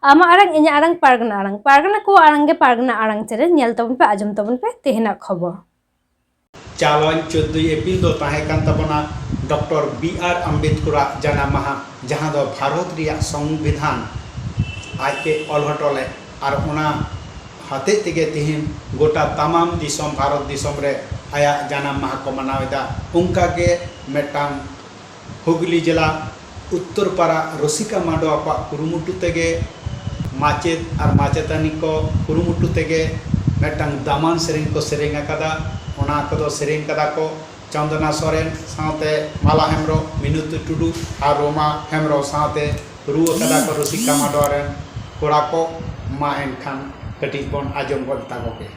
आमा आड़ांग इᱧ आड़ांग पारगना को आड़ांग गे पारगना आड़ांग चेरे नेल तबन पे आजम तबन पे तेहना खबर चालवान 14 एप्रिल दो ताहेकान तबना डॉक्टर बी.आर. अम्बेडकर जाना माहा जहां दो भारत रिया संविधान आके अलहटले और ओना हाते तेगे तेहिन गोटा तमाम दिसम भारत दिसम रे आया जाना माहा को मनावेदा उनका के मेटांग हुगली जिला उत्तरपाड़ा रसिका मांडवा को कुरुमुटु तेगे माचेद और माचेतानी को कुरुमुटु तेगे मेटांग दामान सेरेंग को सेरेंग अकादा ओना को सेरेंग कदा को चंदना सोरेन साथे माला हेमरो मिनुतु टुडू और रोमा हेमरो साथे रुआ कदा को रसिका मांडवा रे कोड़ा को मा एनखान कटी बन आजम गता को के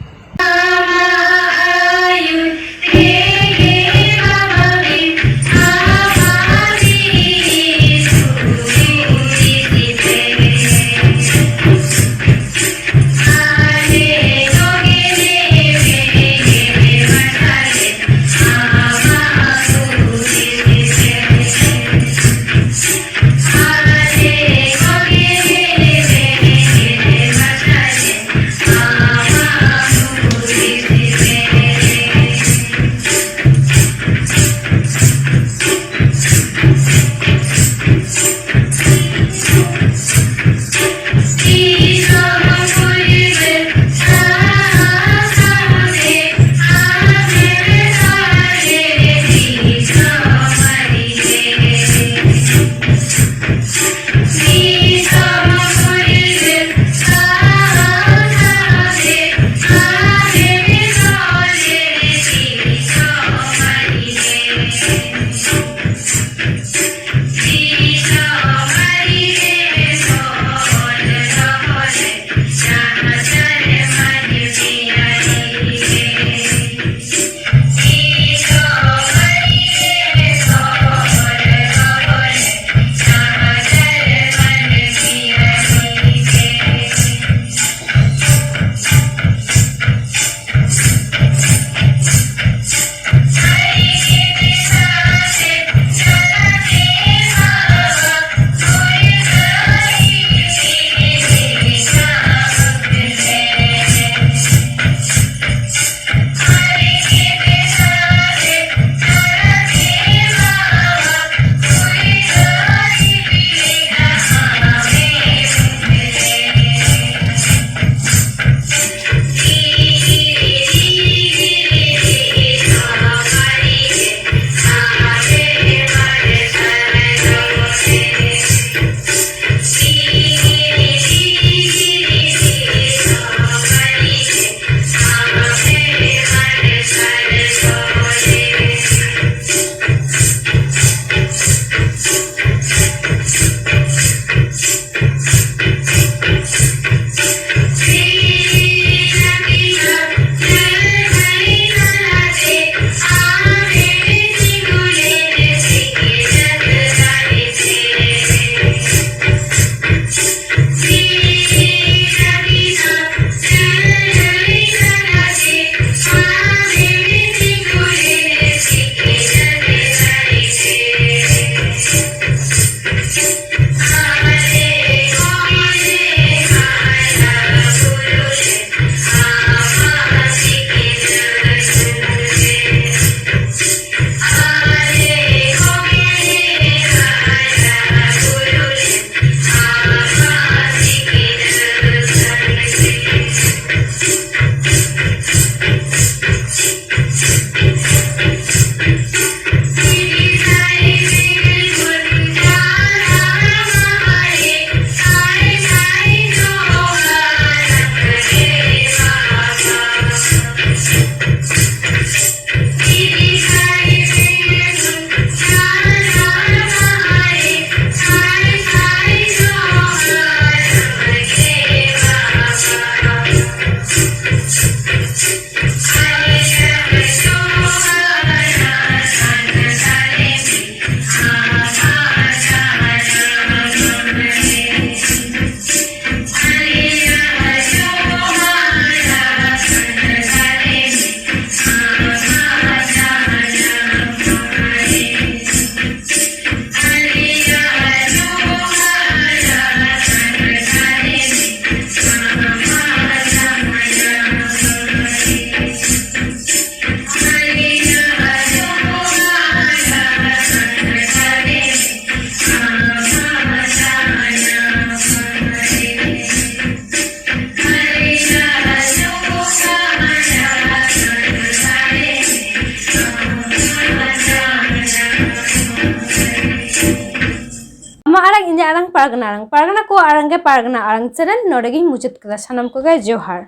ᱟᱲᱟᱝ ᱯᱟᱨᱜᱟᱱᱟ ᱠᱚ ᱟᱲᱟᱝ ᱜᱮ ᱯᱟᱨᱜᱟᱱᱟ ᱟᱲᱟᱝ ᱪᱮᱱᱮᱞ ᱱᱚᱰᱮ ᱜᱤᱧ ᱢᱩᱪᱟᱹᱫ ᱠᱮᱫᱟ ᱥᱟᱱᱟᱢ ᱠᱚᱜᱮ ᱡᱚᱦᱟᱨ।